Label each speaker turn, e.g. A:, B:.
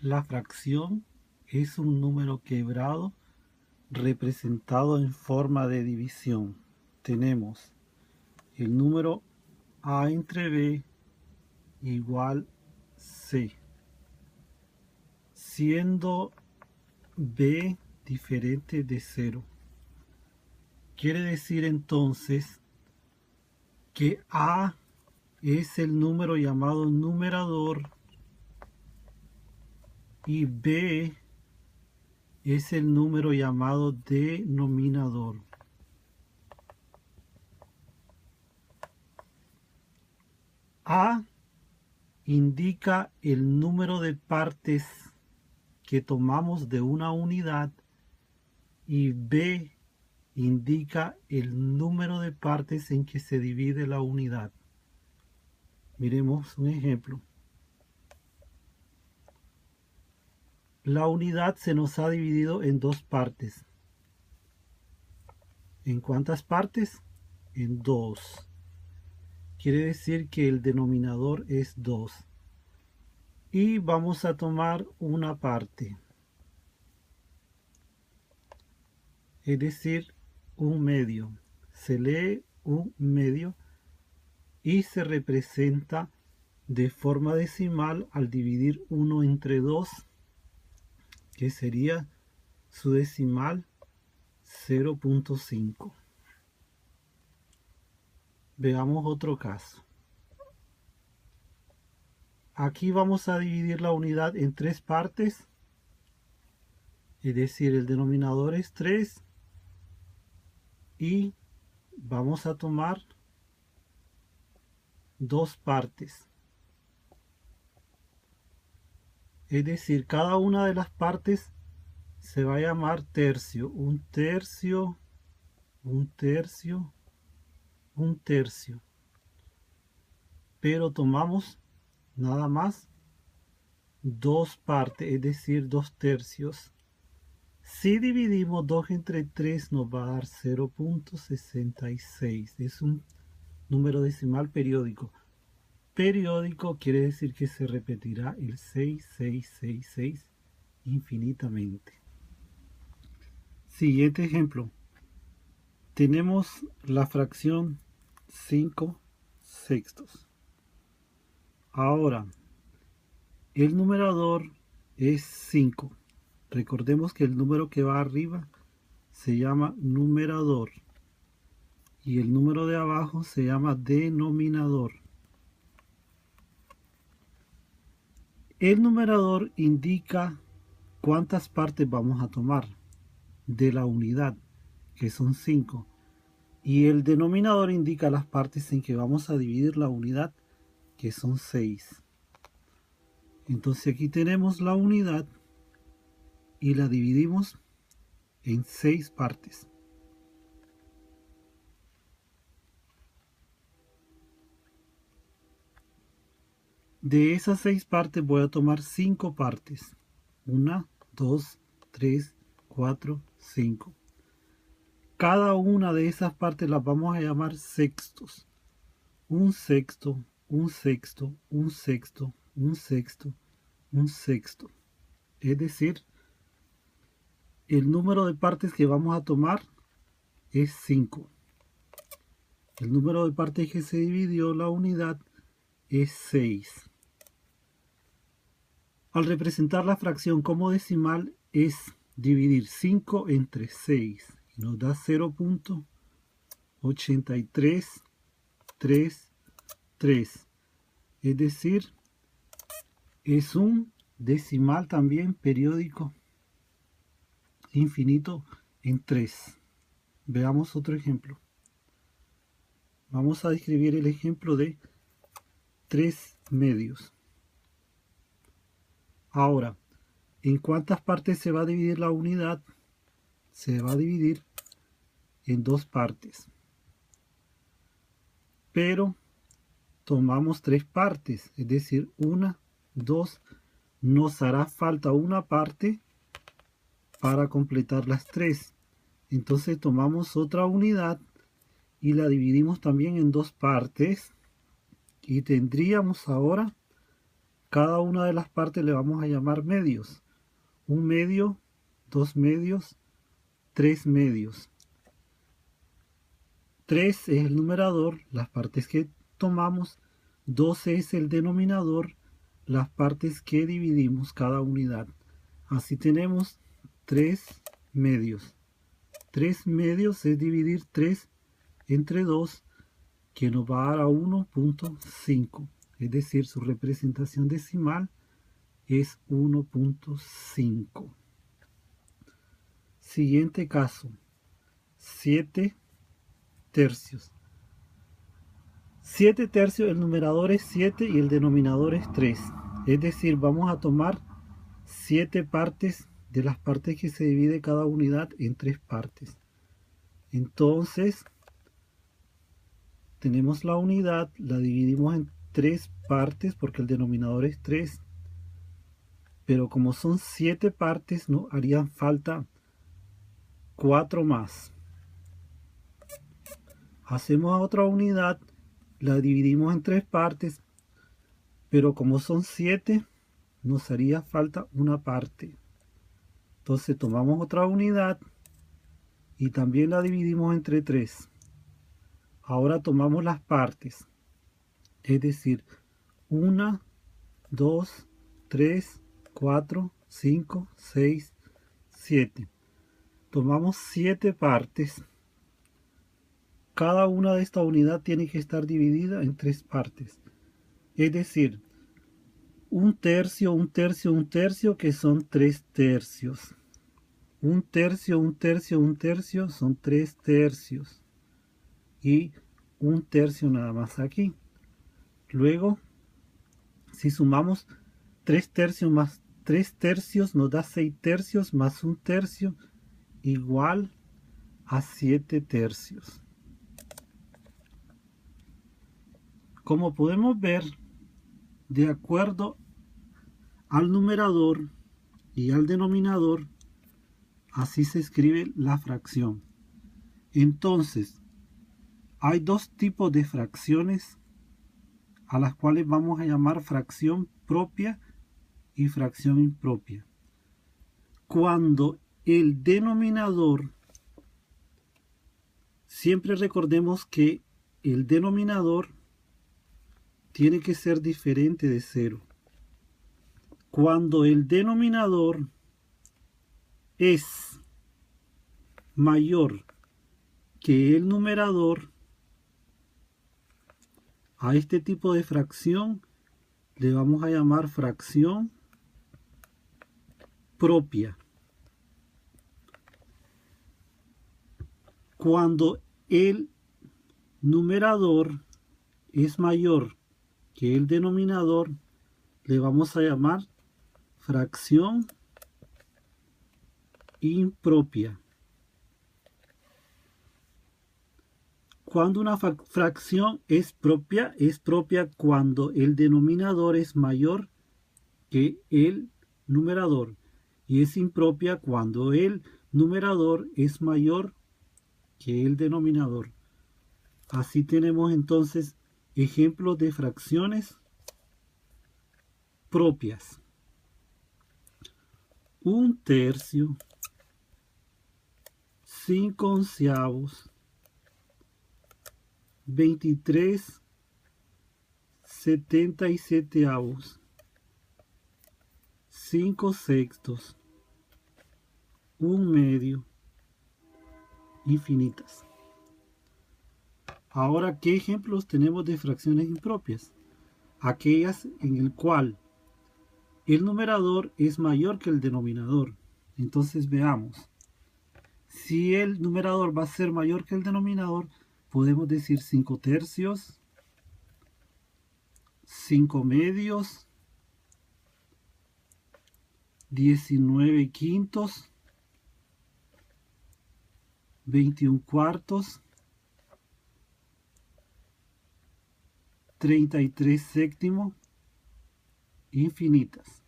A: La fracción es un número quebrado representado en forma de división. Tenemos el número a entre b igual c, siendo b diferente de 0. Quiere decir entonces que a es el número llamado numerador y b es el número llamado denominador. A indica el número de partes que tomamos de una unidad y b indica el número de partes en que se divide la unidad. Miremos un ejemplo. La unidad se nos ha dividido en dos partes. ¿En cuántas partes? En 2. Quiere decir que el denominador es 2. Y vamos a tomar una parte. Es decir, un medio. Se lee un medio y se representa de forma decimal al dividir 1 entre 2, que sería su decimal 0.5. Veamos otro caso. Aquí vamos a dividir la unidad en 3 partes, es decir, el denominador es 3 y vamos a tomar 2 partes. Es decir, cada una de las partes se va a llamar tercio. Un tercio, un tercio, un tercio. Pero tomamos nada más 2 partes, es decir, 2 tercios. Si dividimos 2 entre 3 nos va a dar 0.66. Es un número decimal periódico. Periódico quiere decir que se repetirá el 6666 infinitamente. Siguiente ejemplo. Tenemos la fracción 5 sextos. Ahora, el numerador es 5. Recordemos que el número que va arriba se llama numerador y el número de abajo se llama denominador. El numerador indica cuántas partes vamos a tomar de la unidad, que son 5. Y el denominador indica las partes en que vamos a dividir la unidad, que son 6. Entonces aquí tenemos la unidad y la dividimos en 6 partes. De esas 6 partes voy a tomar 5 partes. 1, 2, 3, 4, 5. Cada una de esas partes las vamos a llamar sextos. Un sexto, un sexto, un sexto, un sexto, un sexto. Es decir, el número de partes que vamos a tomar es 5. El número de partes que se dividió la unidad es 6. Al representar la fracción como decimal es dividir 5 entre 6 y nos da 0.8333. Es decir, es un decimal también periódico infinito en 3. Veamos otro ejemplo. Vamos a describir el ejemplo de 3 medios. Ahora, ¿en cuántas partes se va a dividir la unidad? Se va a dividir en 2 partes. Pero tomamos 3 partes, es decir, 1, 2. Nos hará falta una parte para completar las 3. Entonces tomamos otra unidad y la dividimos también en 2 partes. Y tendríamos ahora cada una de las partes le vamos a llamar medios. 1 medio, 2 medios, 3 medios. 3 es el numerador, las partes que tomamos. 12 es el denominador, las partes que dividimos cada unidad. Así tenemos 3 medios. 3 medios es dividir 3 entre 2, que nos va a dar a 1.5. Es decir, su representación decimal es 1.5. Siguiente caso. 7 tercios. 7 tercios, el numerador es 7 y el denominador es 3. Es decir, vamos a tomar 7 partes de las partes que se divide cada unidad en 3 partes. Entonces, tenemos la unidad, la dividimos en 3 partes porque el denominador es 3. Pero como son 7 partes, nos harían falta 4 más. Hacemos otra unidad, la dividimos en 3 partes, pero como son 7, nos haría falta una parte. Entonces tomamos otra unidad y también la dividimos entre 3. Ahora tomamos las partes, es decir, 1, 2, 3, 4, 5, 6, 7. Tomamos 7 partes. Cada una de esta unidad tiene que estar dividida en 3 partes. Es decir, 1 tercio, 1 tercio, 1 tercio, que son 3 tercios. 1 tercio, 1 tercio, 1 tercio, son 3 tercios. Y 1 tercio nada más aquí. Luego, si sumamos 3 tercios más 3 tercios, nos da 6 tercios más 1 tercio, igual a 7 tercios. Como podemos ver, de acuerdo al numerador y al denominador, así se escribe la fracción. Entonces, hay dos tipos de fracciones a las cuales vamos a llamar fracción propia y fracción impropia. Cuando el denominador, siempre recordemos que el denominador tiene que ser diferente de 0. Cuando el denominador es mayor que el numerador, a este tipo de fracción le vamos a llamar fracción propia. Cuando el numerador es mayor que el denominador, le vamos a llamar fracción impropia. Cuando una fracción es propia cuando el denominador es mayor que el numerador, y es impropia cuando el numerador es mayor que el denominador. Así tenemos entonces ejemplos de fracciones propias. 1 tercio, 5 onceavos, 23 77avos, 5 sextos, 1 medio, infinitas. Ahora, ¿qué ejemplos tenemos de fracciones impropias? Aquellas en el cual el numerador es mayor que el denominador. Entonces veamos. Si el numerador va a ser mayor que el denominador, podemos decir 5 tercios, 5 medios, 19 quintos, 21 cuartos, 33 séptimos, infinitas.